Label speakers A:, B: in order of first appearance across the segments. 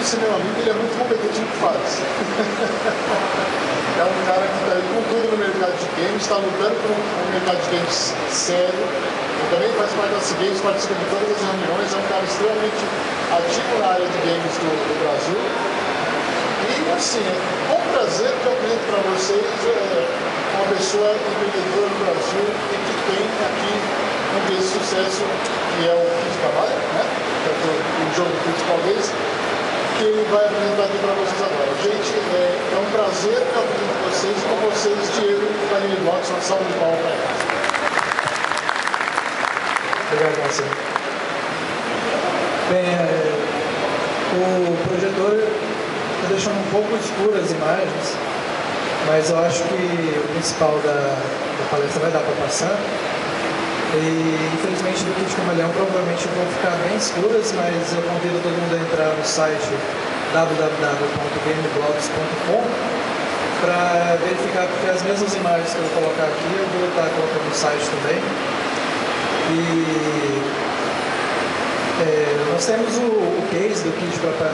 A: esse meu amigo, ele é muito competente no que faz. É um cara que está aí com tudo no mercado de games, está lutando por um mercado de games sério. Ele também faz parte da Games, participa de todas as reuniões, é um cara extremamente ativo na área de games do Brasil. E assim, é um prazer que eu apresento para vocês uma pessoa empreendedora do Brasil e que tem aqui um case de sucesso, que é o Kid Trabalho, né? Que é o jogo principal deles, que ele vai apresentar aqui para vocês agora. Gente, é um prazer que eu apresento vocês, com vocês, Diego da Miniblocks, uma salva de palmas para eles.
B: Obrigado, Marcelo. Bem, o projetor está deixando um pouco escuras as imagens, mas eu acho que o principal da palestra vai dar para passar. E infelizmente do Kid Camaleão provavelmente vão ficar bem escuras, mas eu convido todo mundo a entrar no site www.gameblogs.com para verificar, porque as mesmas imagens que eu vou colocar aqui eu vou estar colocando no site também. E nós temos o case do Kid para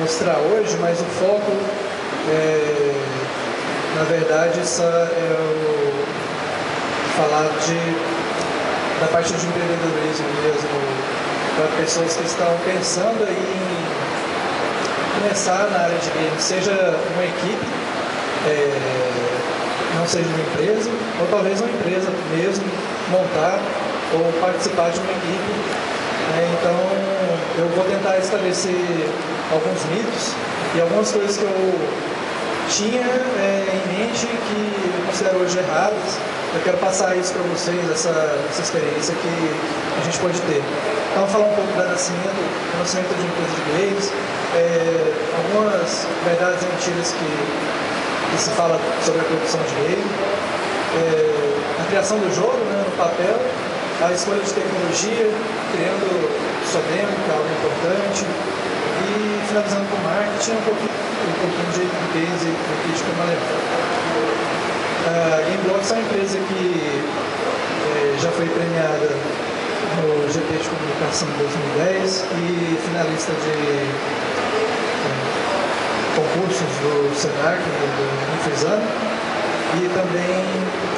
B: mostrar hoje, mas o foco na verdade falar da parte de empreendedorismo mesmo, para pessoas que estão pensando em começar na área de games, seja uma equipe, não seja uma empresa, ou talvez uma empresa mesmo, montar ou participar de uma equipe. Então, eu vou tentar estabelecer alguns mitos e algumas coisas que eu tinha em mente que eu considero hoje erradas. Eu quero passar isso para vocês, essa experiência que a gente pode ter. Então, falar um pouco do nascimento de empresa de games, algumas verdades e mentiras que se fala sobre a produção de game, a criação do jogo, né, no papel, a escolha de tecnologia, criando sua demo, que é algo importante, e finalizando com marketing, um pouquinho de games e crítica maléfica. A Gameblogs é uma empresa que já foi premiada no GP de Comunicação em 2010 e finalista de concursos do Senac e do Infrizano. E também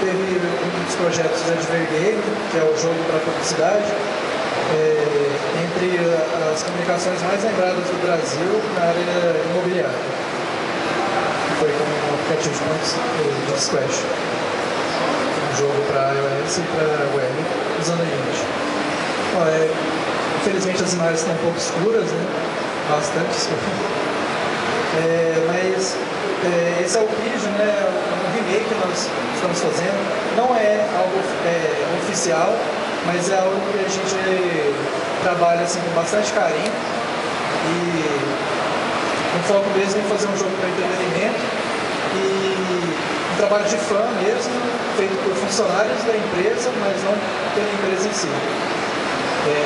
B: teve um dos projetos de Advergame, que é o jogo para publicidade, entre as comunicações mais lembradas do Brasil na área imobiliária. Foi como um aplicativo de Squash, um jogo para iOS e para web, usando a Unity. Infelizmente as imagens estão um pouco escuras, né? Bastante escuras. Mas esse é o vídeo, né? Um remake que nós estamos fazendo. Não é algo oficial, mas é algo que a gente trabalha assim, com bastante carinho. E um foco mesmo em fazer um jogo para entretenimento e um trabalho de fã mesmo, feito por funcionários da empresa, mas não pela empresa em si.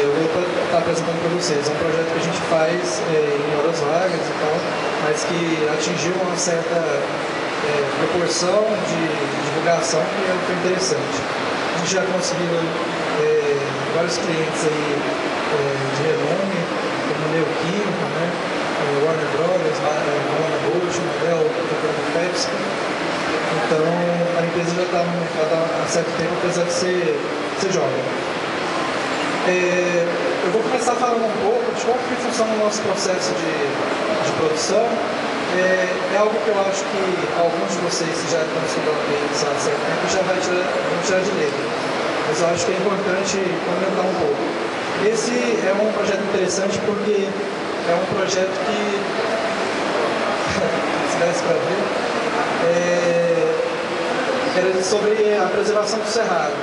B: Eu vou estar apresentando para vocês. É um projeto que a gente faz em horas vagas e tal, mas que atingiu uma certa proporção de divulgação que foi interessante. A gente já conseguiu vários clientes aí de renome, como Neoquímica, né? Warner Brothers, Warner Bush, Model, Pepsi. Então a empresa já está no mercado há certo tempo, apesar de ser jovem. Eu vou começar falando um pouco de como que funciona o nosso processo de produção. É algo que eu acho que alguns de vocês que já estão estudando games há certo tempo já vão tirar de letra. Mas eu acho que é importante comentar um pouco. Esse é um projeto interessante porque é um projeto que, se desse para ver, era sobre a preservação do cerrado.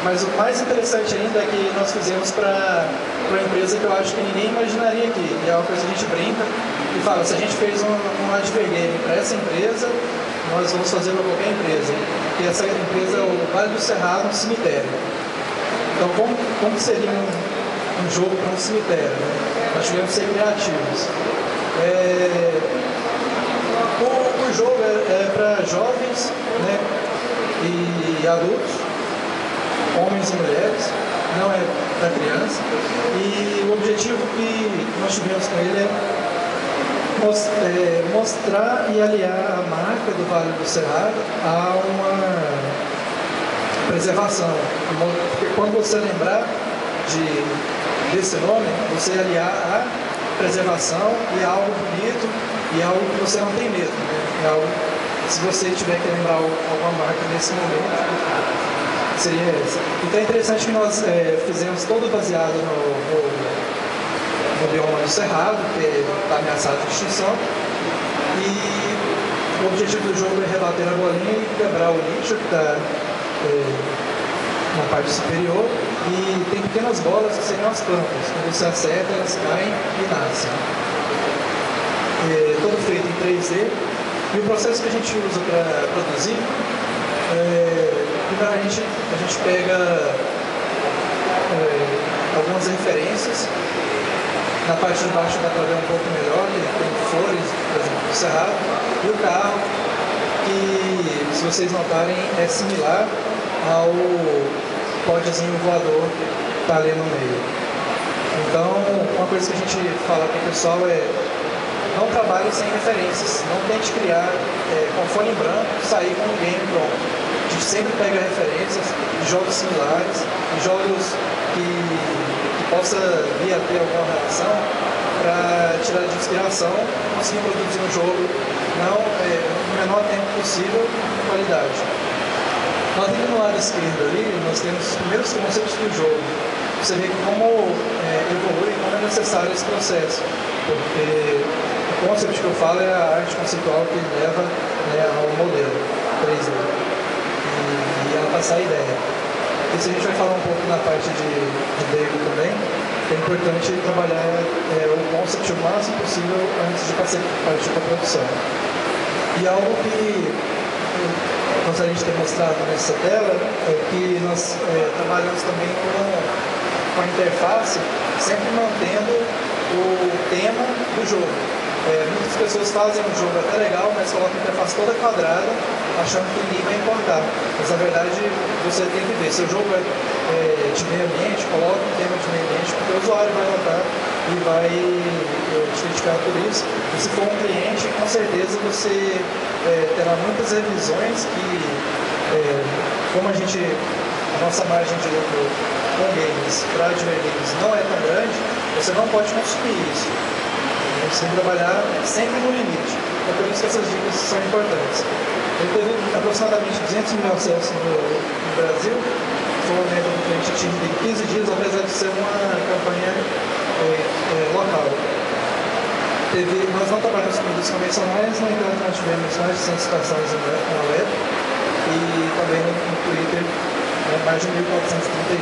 B: Mas o mais interessante ainda é que nós fizemos para uma empresa que eu acho que ninguém imaginaria aqui. E é uma coisa que a gente brinca e fala, se a gente fez um advergame para essa empresa, nós vamos fazer para qualquer empresa. E essa empresa é o Vale do Cerrado, um cemitério. Então, como seria um jogo para um cemitério? Né? Nós tivemos que ser criativos. O jogo é para jovens, né, e adultos, homens e mulheres, não é para criança. E o objetivo que nós tivemos com ele é mostrar e aliar a marca do Vale do Cerrado a uma preservação. Porque quando você lembrar desse nome, você aliar a preservação e algo bonito e algo que você não tem medo, né? É algo, se você tiver que lembrar alguma marca nesse momento, seria essa. Então é interessante que nós fizemos todo baseado no bioma do Cerrado, que está ameaçado de extinção, e o objetivo do jogo é rebater a bolinha e quebrar o lixo que está na parte superior, e tem pequenas bolas que seriam as plantas. Quando você acerta, elas caem e nascem. Todo feito em 3D. E o processo que a gente usa para produzir, primeiramente a gente pega algumas referências. Na parte de baixo dá para ver um pouco melhor, que tem flores, por exemplo, do cerrado. E o carro, que, se vocês notarem, é similar ao podezinho voador que está ali no meio. Então, uma coisa que a gente fala para o pessoal é: não trabalhe sem referências, não tente criar com fone em branco e sair com um game pronto. A gente sempre pega referências de jogos similares, de jogos que possa vir a ter alguma relação, para tirar de inspiração, conseguir produzir um jogo no menor tempo possível, com qualidade. Nós temos no lado esquerdo ali, nós temos os primeiros conceitos do jogo. Você vê como evolui e como é necessário esse processo, porque o conceito que eu falo é a arte conceitual que leva ao modelo 3D e ela passar a ideia. Isso a gente vai falar um pouco na parte de Lego também, que é importante trabalhar o concept o máximo possível antes de partir para a produção. E algo que eu gostaria de ter mostrado nessa tela é que nós trabalhamos também com a interface, sempre mantendo o tema do jogo. Muitas pessoas fazem um jogo até legal, mas colocam a interface toda quadrada, achando que ninguém vai importar. Mas na verdade você tem que ver, se o jogo é de meio ambiente, coloca um tema de meio ambiente, porque o usuário vai notar e vai te criticar por isso. E se for um cliente, com certeza você terá muitas revisões que, como a nossa margem de lucro com games para games não é tão grande, você não pode consumir isso. Você tem que trabalhar sempre no limite. É por isso que essas dicas são importantes. Ele teve aproximadamente 200 mil acessos no Brasil. Foi um evento que a gente atingiu em 15 dias, apesar de ser uma campanha local. Nós não trabalhamos com mídias convencionais, no entanto nós tivemos mais de 100 citações na web e também no Twitter, mais de 1.431.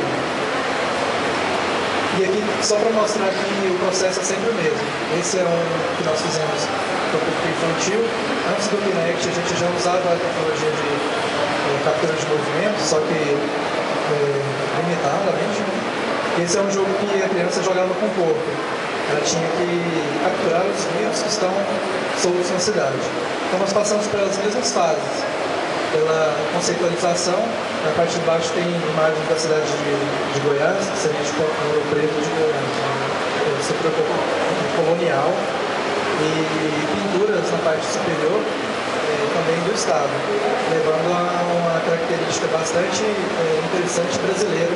B: E aqui, só para mostrar que o processo é sempre o mesmo. Esse é um que nós fizemos para o público infantil. Antes do Kinect, a gente já usava a tecnologia de captura de movimento, só que limitadamente. Esse é um jogo que a criança jogava com o corpo. Ela tinha que capturar os vírus que estão soltos na cidade. Então nós passamos pelas mesmas fases. Pela conceitualização, na parte de baixo tem imagens da cidade de Goiás, que seria tipo Ouro Preto de Goiás, super colonial, e pinturas na parte superior também do estado, levando a uma característica bastante interessante brasileira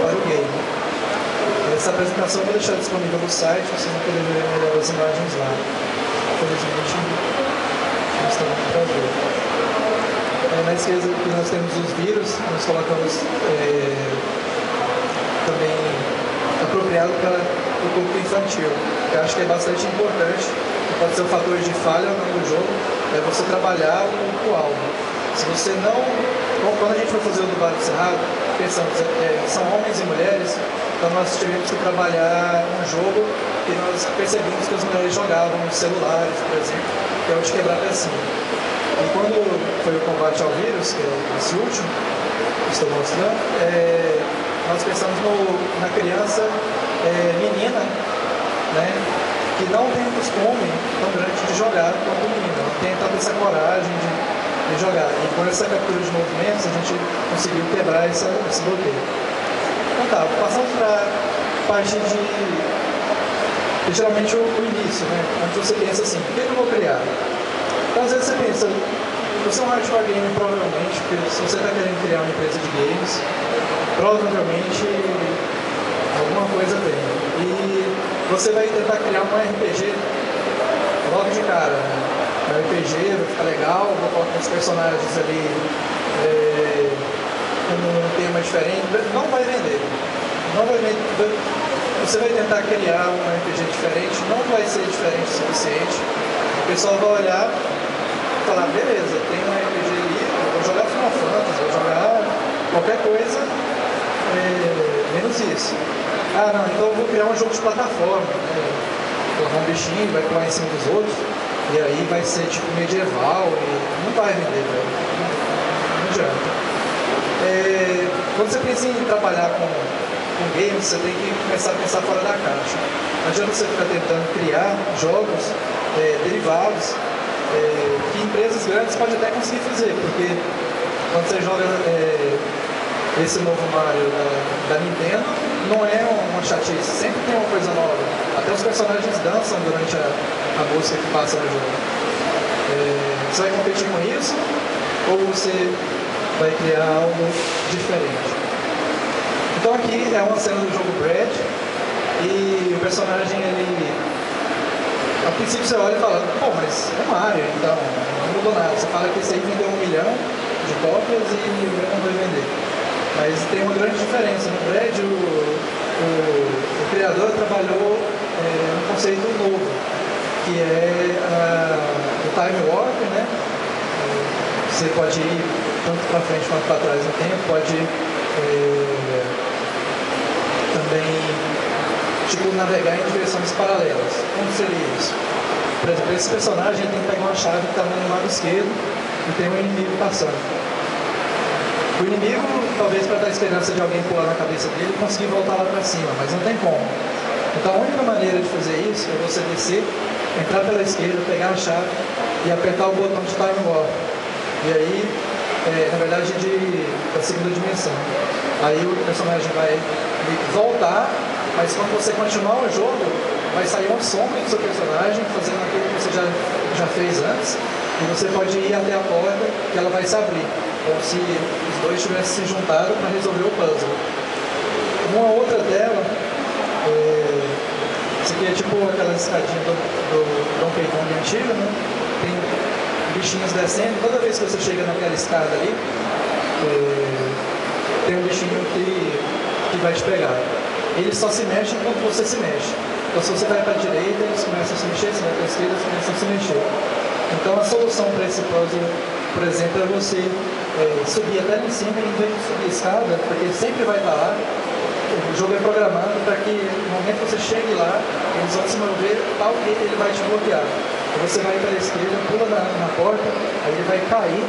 B: para o game. Essa apresentação eu vou deixar disponível no site, vocês vão poder ver melhor as imagens lá. Infelizmente, não está muito para ver. Na esquerda que nós temos os vírus, nós colocamos também apropriado para o público infantil, que eu acho que é bastante importante, pode ser um fator de falha ou não do jogo, é você trabalhar o alvo. Se você não... Quando a gente foi fazer o do Vale do Cerrado, pensamos, são homens e mulheres, então nós tivemos que trabalhar um jogo que nós percebemos que as mulheres jogavam nos celulares, por exemplo, que é o de quebrar pecinha. E quando foi o combate ao vírus, que é esse último que estou mostrando, nós pensamos na criança menina, né, que não tem um costume tão grande de jogar quanto o menino, não tem tanta essa coragem de jogar. E com essa captura de movimentos a gente conseguiu quebrar esse bloqueio. Então tá, passamos para a parte de E geralmente o início, né? Onde você pensa assim, o que eu vou criar? Então às vezes você pensa, você é um hardcore gamer provavelmente, porque se você está querendo criar uma empresa de games, provavelmente alguma coisa tem. E você vai tentar criar um RPG logo de cara, né? Um RPG vai ficar legal, vou colocar uns personagens ali com um tema diferente, não vai vender. Não vai vender. Você vai tentar criar um RPG diferente, não vai ser diferente o suficiente. O pessoal vai olhar e falar, beleza, tem um RPG ali, eu vou jogar Final Fantasy, vou jogar qualquer coisa, menos isso. Ah, não, então eu vou criar um jogo de plataforma, né? Colocar um bichinho, vai pular em cima dos outros, e aí vai ser tipo medieval, e não vai vender, velho. Não adianta. Quando você pensa em trabalhar com games, você tem que começar a pensar fora da caixa. Não adianta você ficar tentando criar jogos derivados que empresas grandes podem até conseguir fazer, porque quando você joga esse novo Mario da Nintendo, não é uma chatice, sempre tem uma coisa nova. Até os personagens dançam durante a música que passa no jogo. Você vai competir com isso ou você vai criar algo diferente? Então aqui é uma cena do jogo Braid e o personagem, ele a princípio você olha e fala, pô, mas é Mario, então não mudou nada. Você fala que esse aí vendeu 1 milhão de cópias e não vai vender. Mas tem uma grande diferença. No Braid, o criador trabalhou um conceito novo, que é o Time Warp, né? Você pode ir tanto para frente quanto para trás no tempo, pode também navegar em direções paralelas. Como seria isso? Por exemplo, esse personagem tem que pegar uma chave que está no lado esquerdo e tem um inimigo passando. O inimigo, talvez para dar esperança de alguém pular na cabeça dele, conseguir voltar lá para cima, mas não tem como. Então a única maneira de fazer isso é você descer, entrar pela esquerda, pegar a chave e apertar o botão de Time Warp. E aí, na verdade, da segunda dimensão. Aí o personagem vai voltar, mas quando você continuar o jogo, vai sair uma sombra do seu personagem, fazendo aquilo que você já fez antes, e você pode ir até a porta que ela vai se abrir, como se os dois tivessem se juntado para resolver o puzzle. Uma outra tela, isso aqui é tipo aquela escadinha do Donkey Kong antigo, né? Tem bichinhos descendo, toda vez que você chega naquela escada ali, tem um bichinho que vai te pegar. Eles só se mexem quando você se mexe. Então se você vai para a direita, eles começam a se mexer, se vai para a esquerda, eles começam a se mexer. Então a solução para esse puzzle, por exemplo, é você subir até lá em cima e em vez de subir a escada, porque ele sempre vai estar lá. O jogo é programado para que no momento que você chegue lá, eles vão se mover tal que ele vai te bloquear. Então você vai para a esquerda, pula na porta, aí ele vai cair,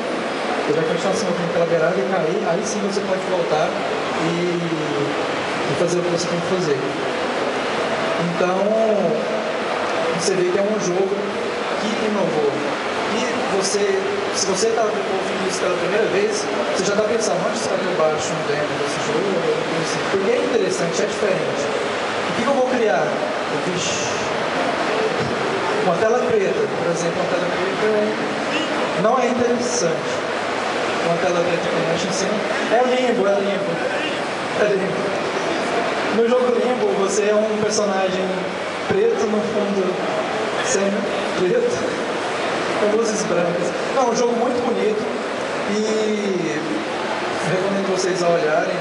B: ele vai continuar se movendo pela beirada e cair, aí sim você pode voltar e fazer o que você tem que fazer. Então, você vê que é um jogo que inovou. E se você está ouvindo isso pela primeira vez, você já está pensando, onde será que eu baixo um demo desse jogo? Porque é interessante, é diferente. O que eu vou criar? Vixe, uma tela preta, por exemplo, uma tela preta não é interessante. Uma tela preta que mexe em cima. É limbo. No jogo Limbo, você é um personagem preto no fundo semi-preto, com luzes brancas. É um jogo muito bonito e recomendo vocês a olharem.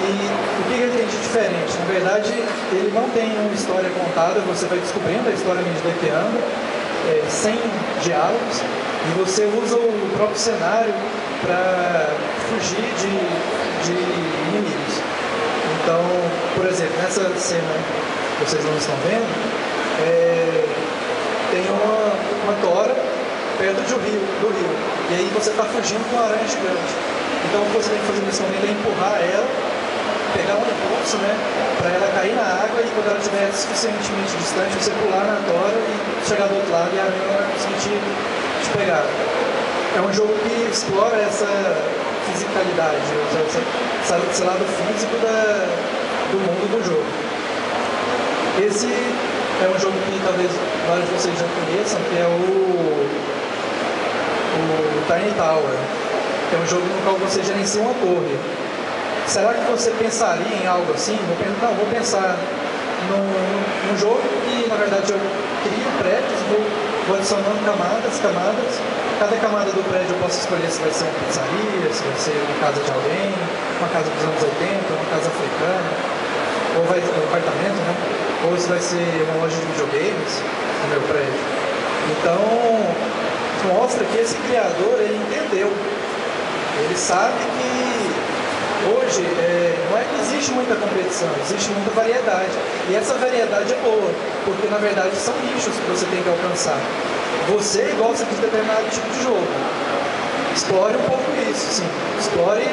B: E o que ele tem de diferente? Na verdade, ele não tem uma história contada, você vai descobrindo a história à medida que anda, sem diálogos, e você usa o próprio cenário para fugir de inimigos. Então, por exemplo, nessa cena que vocês não estão vendo, tem uma tora perto do rio, e aí você está fugindo com uma aranha gigante. Então o que você tem que fazer nesse momento é empurrar ela, pegar um impulso, né, para ela cair na água, e quando ela estiver suficientemente distante, você pular na tora e chegar do outro lado e a aranha não vai conseguir te pegar. É um jogo que explora essa fisicalidade, esse lado físico do mundo do jogo. Esse é um jogo que talvez vários de vocês já conheçam, que é o Tiny Tower, que é um jogo no qual você gerencia uma torre. Será que você pensaria em algo assim? Não, vou pensar num jogo que, na verdade, eu crio prédios, vou adicionando camadas. Cada camada do prédio eu posso escolher se vai ser uma pizzaria, se vai ser uma casa de alguém, uma casa dos anos 80, uma casa africana, ou vai um apartamento, né? Ou se vai ser uma loja de videogames no meu prédio. Então, mostra que esse criador, ele entendeu. Ele sabe que hoje não é que existe muita competição, existe muita variedade. E essa variedade é boa, porque na verdade são nichos que você tem que alcançar. Você gosta de determinado tipo de jogo. Explore um pouco isso, sim. Explore,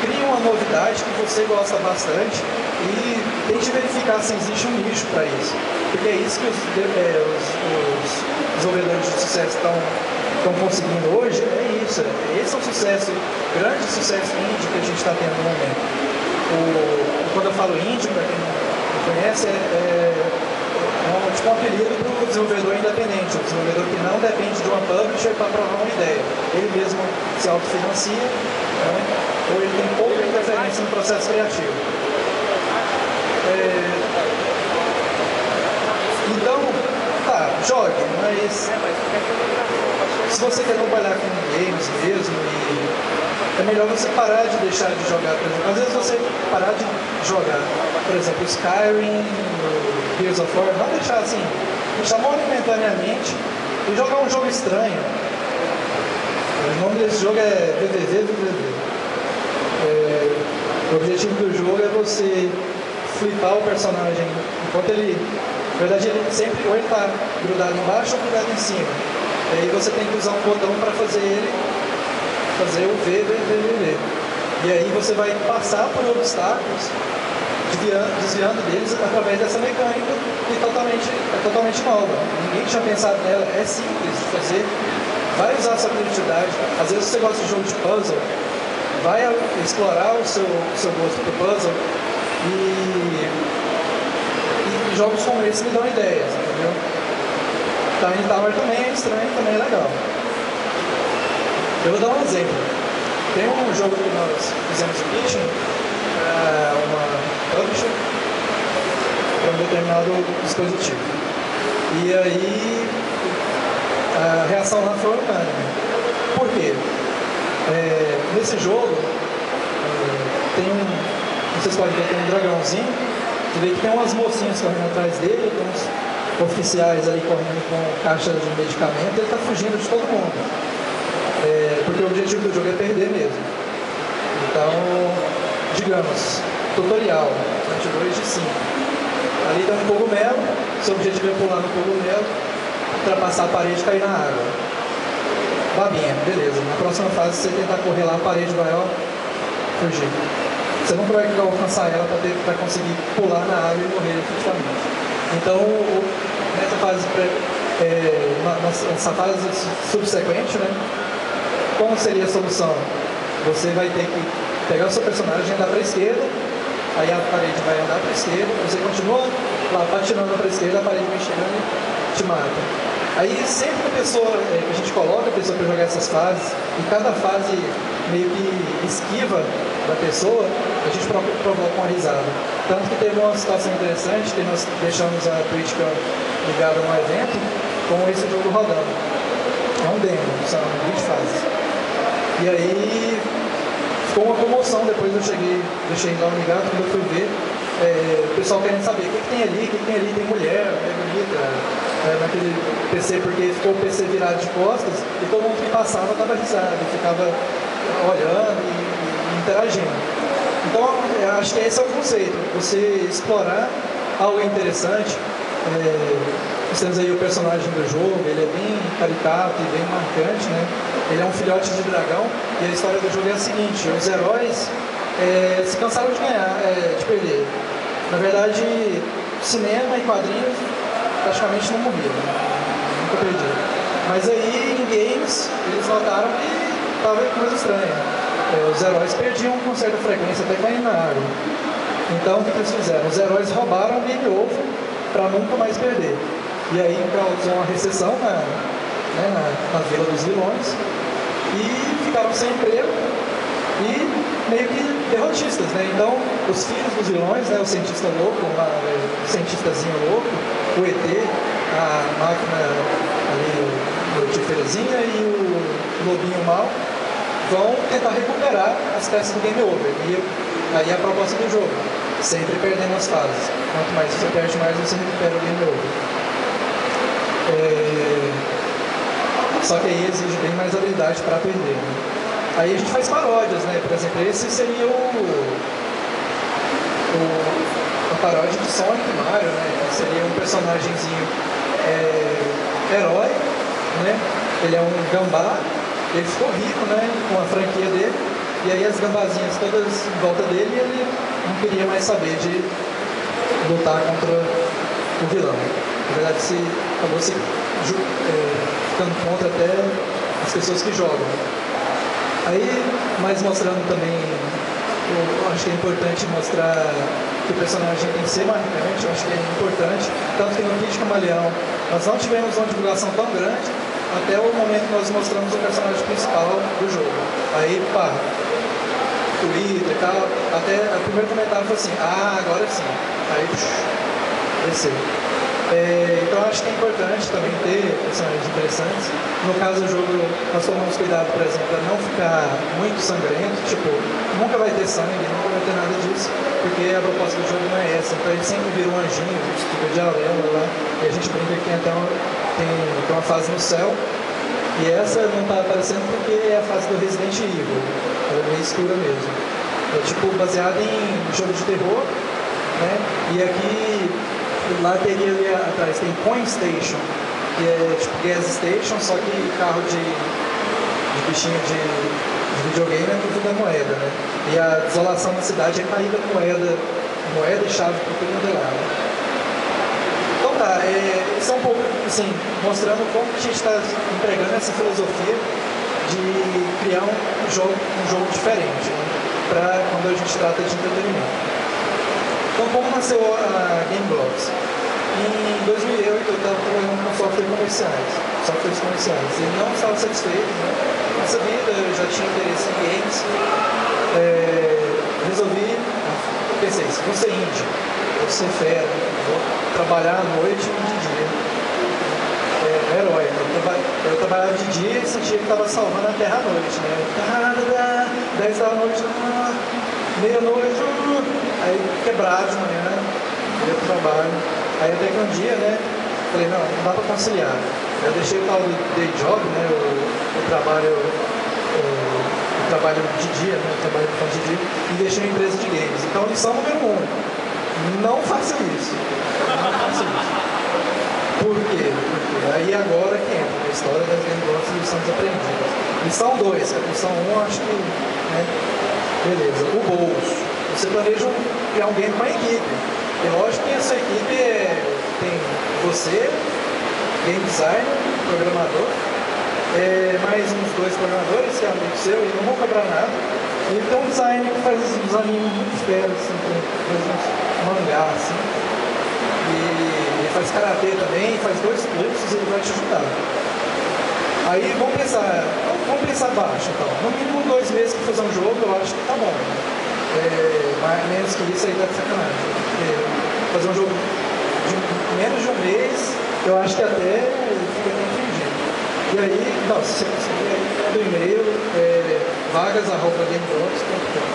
B: crie uma novidade que você gosta bastante e tente verificar se existe um nicho para isso. Porque é isso que os desenvolvedores de sucesso estão conseguindo hoje, é isso. Esse é o sucesso, grande sucesso indie que a gente está tendo no momento. Quando eu falo indie, para quem não conhece, tipo um apelido para o desenvolvedor independente, o desenvolvedor que não depende de uma publisher para provar uma ideia. Ele mesmo se autofinancia, né? Ou ele tem pouca interferência no processo criativo. Então, tá, jogue, mas se você quer trabalhar com games mesmo, é melhor você parar de deixar de jogar, por exemplo. Às vezes você parar de jogar, por exemplo, Skyrim, Gears of War, não deixar assim, deixar momentaneamente e jogar um jogo estranho. O nome desse jogo é VVV. O objetivo do jogo é você flipar o personagem enquanto ele, na verdade, ele sempre ou ele está grudado embaixo ou grudado em cima. E aí você tem que usar um botão para fazer o VVV. E aí você vai passar por obstáculos, desviando deles através dessa mecânica que é totalmente nova. Ninguém tinha pensado nela, é simples de fazer, vai usar a sua criatividade. Às vezes você gosta de jogo de puzzle, vai explorar o seu gosto por puzzle e jogos como esse me dão ideias, entendeu? Tiny Tower também é estranho, também é legal. Eu vou dar um exemplo. Tem um jogo que nós fizemos em pitching, uma publisher, para um determinado dispositivo. E aí a reação lá foi unânime. Por quê? Nesse jogo vocês podem ver que tem um dragãozinho, você vê que tem umas mocinhas correndo atrás dele, tem uns oficiais ali correndo com caixa de medicamento, ele está fugindo de todo mundo. Porque o objetivo do jogo é perder mesmo. Então, digamos, tutorial, 22 de 5. Ali tem um cogumelo, seu objetivo é pular no cogumelo, ultrapassar a parede e cair na água. Babinha, beleza. Na próxima fase, você tentar correr lá, a parede vai fugir. Você nunca vai alcançar ela para conseguir pular na água e morrer efetivamente. Então, nessa fase subsequente, né, como seria a solução? Você vai ter que pegar o seu personagem e andar para a esquerda, aí a parede vai andar para a esquerda, você continua lá patinando para a esquerda, a parede vem chegando e te mata. Aí sempre que a gente coloca a pessoa para jogar essas fases, e cada fase meio que esquiva da pessoa, a gente provoca uma risada. Tanto que teve uma situação interessante, que nós deixamos a TwitchCam ligada num evento com esse jogo rodando. É um demo, são 20 fases. E aí ficou uma comoção, depois eu deixei lá ligado, quando eu fui ver, o pessoal querendo saber o que tem ali, tem mulher, é bonita, naquele PC, porque ficou o PC virado de costas e todo mundo que passava dava risada, ficava olhando e interagindo. Então, eu acho que esse é o conceito, você explorar algo interessante. Nós temos aí o personagem do jogo, ele é bem caricato e bem marcante, né? Ele é um filhote de dragão e a história do jogo é a seguinte: os heróis se cansaram de perder. Na verdade, cinema e quadrinhos praticamente não morriam, né? Nunca perdi. Mas aí em games eles notaram que estava coisa estranha. Os heróis perdiam com certa frequência, até caindo na água. Então o que eles fizeram? Os heróis roubaram o game over para nunca mais perder. E aí causou uma recessão na Vila dos Vilões e ficaram sem emprego e meio que derrotistas, né? Então, os filhos dos vilões, né, o cientista louco, o cientistazinho louco, o ET, a máquina ali, mortíferazinha e o lobinho mau, vão tentar recuperar as peças do Game Over. E aí a proposta do jogo, sempre perdendo as fases. Quanto mais você perde, mais você recupera o Game Over. Só que aí exige bem mais habilidade para perder, né? Aí a gente faz paródias, né? Por exemplo, esse seria a paródia de Sonic e Mario, né? Que seria um personagemzinho herói, né? Ele é um gambá, ele ficou rico, né? Com a franquia dele, e aí as gambazinhas todas em volta dele, e ele não queria mais saber de lutar contra o vilão. Na verdade, acabou ficando contra até as pessoas que jogam. Aí, mas mostrando também, eu acho que é importante mostrar que o personagem tem que ser marcante, eu acho que é importante, tanto que no Kid Camaleão nós não tivemos uma divulgação tão grande até o momento que nós mostramos o personagem principal do jogo. Aí, pá, Twitter e tal, até o primeiro comentário foi assim, agora sim. Aí, desceu. Então acho que é importante também ter personagens interessantes. No caso do jogo, nós tomamos cuidado, por exemplo, para não ficar muito sangrento, tipo, nunca vai ter sangue, nunca vai ter nada disso, porque a proposta do jogo não é essa. Então ele sempre vira um anjinho, fica de auréola lá, e a gente brinca que tem uma fase no céu, e essa não está aparecendo porque é a fase do Resident Evil, ela é meio escura mesmo. É tipo baseado em jogo de terror, né? E aqui lá teria ali atrás, tem Coin Station, que é tipo gas station, só que carro de bichinho de videogame é tudo da moeda, né? E a desolação na cidade é caída moeda e chave por tudo do lado. Então tá, isso é um pouco assim, mostrando como que a gente está empregando essa filosofia de criar um jogo diferente, né? Para quando a gente trata de entretenimento. Então, como nasceu a Game Blocks? Em 2008, eu estava trabalhando com softwares comerciais. E não estava satisfeito, né? Nessa vida, eu já tinha interesse em games. Pensei, vou ser indie, vou ser fera, vou trabalhar à noite e de dia. Herói, né? Eu trabalhava de dia e sentia que estava salvando a terra à noite, né? 10 da noite, meia-noite, aí quebrado de manhã, ia pro trabalho. Aí até que um dia, né, falei, não dá para conciliar. Eu deixei o tal do day job, né, o trabalho de dia, né, o trabalho de dia, e deixei uma empresa de games. Então, lição número 1, não faça isso. Não faça isso. Por quê? Porque aí agora que entra a história das Game Blocks e lições aprendidas. Lição 2, a lição 1, acho que, né, beleza, o bolso. Você planeja criar um game com a equipe. E lógico que essa equipe tem você, game designer, programador, mais uns 2 programadores, que é amigo seu, e não vão cobrar nada. E tem um designer que faz uns animes muito feros, assim, faz uns mangá, assim. E ele faz karatê também, faz 2 cursos e ele vai te ajudar. Aí vamos pensar baixo, então. No mínimo 2 meses para fazer um jogo, eu acho que tá bom. Menos que isso aí tá de sacanagem. Fazer um jogo de menos de um mês, eu acho que até fica bem fingido. E aí, não, se você conseguir aí, manda um e-mail, vagas@gameblocks.com.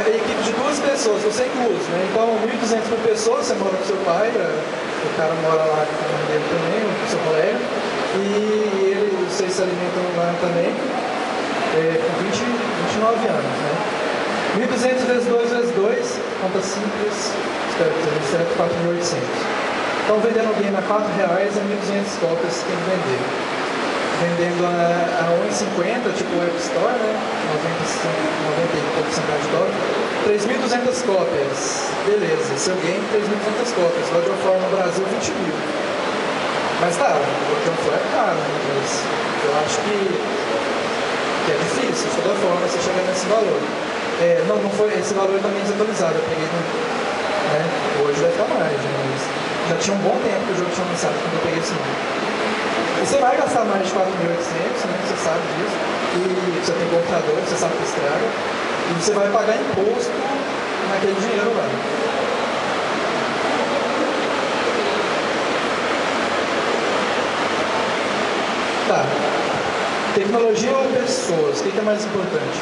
B: Equipe de 2 pessoas, você incluso, né? Então, 1.200 por pessoa, você mora com seu pai, o cara mora lá com o dele também, com o seu colega, e vocês se alimentam lá também, com 29 anos, né? 1.200 vezes 2 vezes 2, conta simples, espero que seja certo, 4.800. Então, vendendo o game a R$4 é 1.200 cópias que tem que vender. Vendendo a 1,50, tipo o App Store, né? 90 e pouco centavos de dólar. 3.200 cópias. Beleza, seu game 3.200 cópias. God of War no Brasil, 20 mil. Mas tá, o God of War é caro, né? Mas eu acho que é difícil, de toda forma, você chegar nesse valor. Não foi esse valor também desatualizado. Eu peguei né? Hoje vai ficar mais, mas Já tinha um bom tempo que o jogo tinha lançado quando eu peguei esse nome. E você vai gastar mais de 4.800, né? Você sabe disso. E você tem computador, você sabe que estraga. E você vai pagar imposto naquele dinheiro lá. Tá. Tecnologia ou pessoas? O que é mais importante?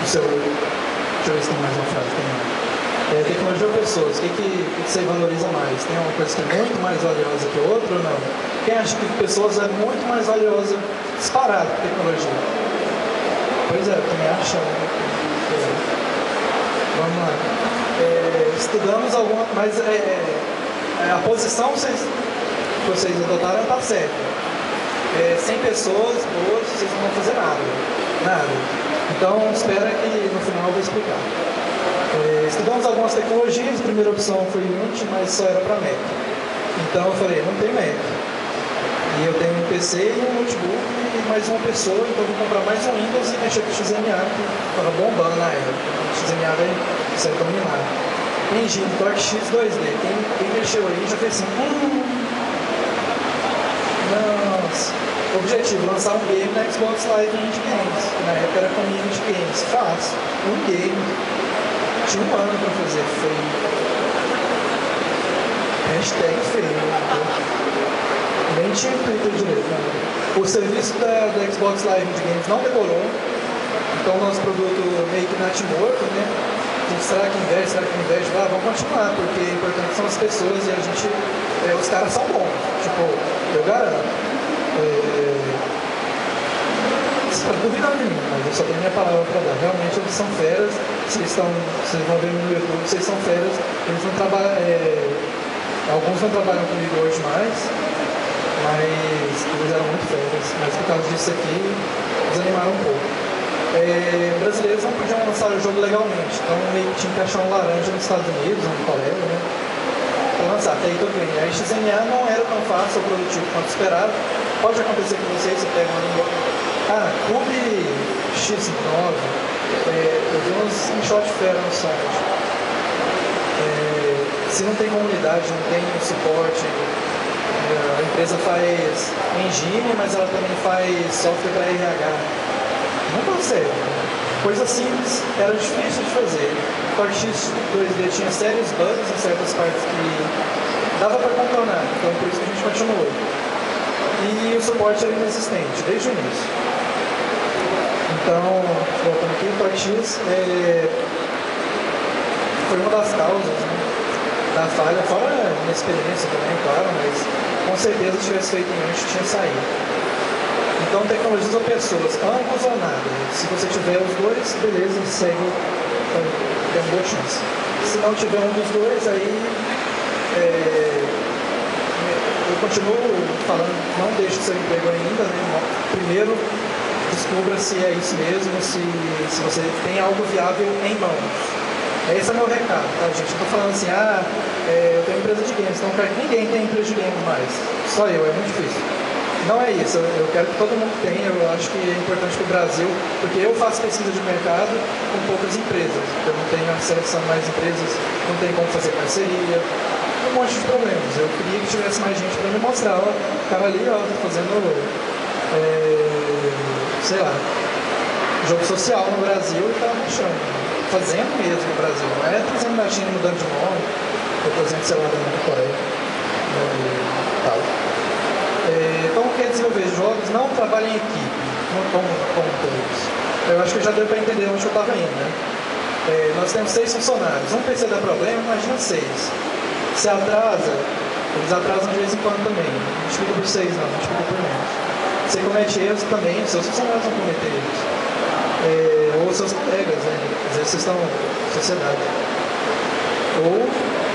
B: Deixa eu ver se tem mais uma frase também. Tecnologia ou pessoas? O que você valoriza mais? Tem uma coisa que é muito mais valiosa que outra ou não? Quem acha que pessoas é muito mais valiosa disparado que tecnologia? Pois é, eu também acho. Vamos lá. Estudamos alguma. Mas a posição que vocês adotaram está certa. 100 pessoas, boas, vocês não vão fazer nada. Então, espera que no final eu vou explicar. Estudamos algumas tecnologias, a primeira opção foi Unity, mas só era para Mac. Então eu falei, não tem Mac. E eu tenho um PC e um notebook e mais uma pessoa, então eu vou comprar mais um Windows e mexer com o XMA, que estava bombando na época. O XMA vai ser dominado. Engine, TorqueX 2D. Quem mexeu aí já fez assim, nossa. Objetivo, lançar um game na Xbox Live Indie Games. Na época era Community Games. Fácil. Um game. Tinha um ano pra fazer. Feio. Hashtag feio. Nem tinha Twitter direito. Né? O serviço da Xbox Live Indie Games não demorou. Então o nosso produto meio que natimorto, né? Será que investe? Vamos continuar, porque o importante são as pessoas e a gente. Os caras são bons. Tipo, eu garanto. Você está duvidando de mim, mas eu só tenho minha palavra para dar. Realmente eles são feras. Vocês vão ver no YouTube, vocês são feras. Eles não trabalham. Alguns não trabalham comigo hoje mais, mas eles eram muito feras. Mas por causa disso aqui, desanimaram um pouco. Brasileiros não podiam lançar o jogo legalmente, então meio que tinha que achar um laranja nos Estados Unidos, um colega, né? Para lançar, até aí tudo bem. A XMA não era tão fácil ou produtivo quanto esperado. Pode acontecer com vocês, você pega uma língua. Clube X9, eu vi uns screenshot fera no site. Se não tem comunidade, não tem suporte, a empresa faz engine, mas ela também faz software para RH. Não consegue. Coisa simples, era difícil de fazer. O TorqueX 2D tinha sérios bugs em certas partes que dava para contornar, então por isso que a gente continuou. E o suporte era inexistente, desde o início. Então, voltando aqui, o TorqueX foi uma das causas, né, da falha, fora a minha experiência também, claro, mas com certeza se tivesse feito em antes tinha saído. Então, tecnologias ou pessoas, ambos ou nada. Se você tiver os dois, beleza, segue, tem uma boa chance. Se não tiver um dos dois, aí eu continuo falando, não deixe seu emprego ainda, né? Primeiro, descubra se é isso mesmo, se você tem algo viável em mãos. Esse é o meu recado, tá, gente? Eu tô falando assim, eu tenho empresa de games, então eu quero que ninguém tenha empresa de games mais. Só eu, é muito difícil. Não é isso, eu quero que todo mundo tenha, eu acho que é importante para o Brasil, porque eu faço pesquisa de mercado com poucas empresas, eu não tenho acesso a mais empresas, não tenho como fazer parceria, um monte de problemas. Eu queria que tivesse mais gente para me mostrar, ó, o cara ali, ó, fazendo, sei lá, jogo social no Brasil e tá achando, fazendo mesmo no Brasil, não é trazendo da China mudando de nome, ou trazendo, sei lá, da Coreia, tal. Então, quer desenvolver jogos, não trabalha em equipe, não como todos. Eu acho que já deu para entender onde eu estava indo, né? Nós temos 6 funcionários. Um PC dá problema, imagina 6. Se atrasa, eles atrasam de vez em quando também. Multiplica por 6, não, multiplica por menos. Você comete erros também, seus funcionários vão cometer erros. Ou seus colegas, né? Às vezes vocês estão em sociedade. Ou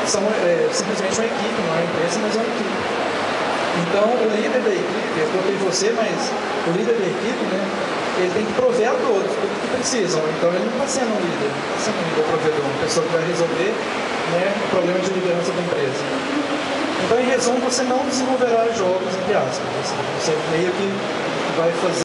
B: são simplesmente uma equipe, não é uma empresa, mas é uma equipe. Então, o líder da equipe, eu coloquei você, mas o líder da equipe, né, ele tem que prover a todos tudo que precisam. Então, ele não está sendo um líder, não está sendo um líder provedor, uma pessoa que vai resolver, né, o problema de liderança da empresa. Então, em resumo, você não desenvolverá jogos, entre aspas. Você meio que vai fazer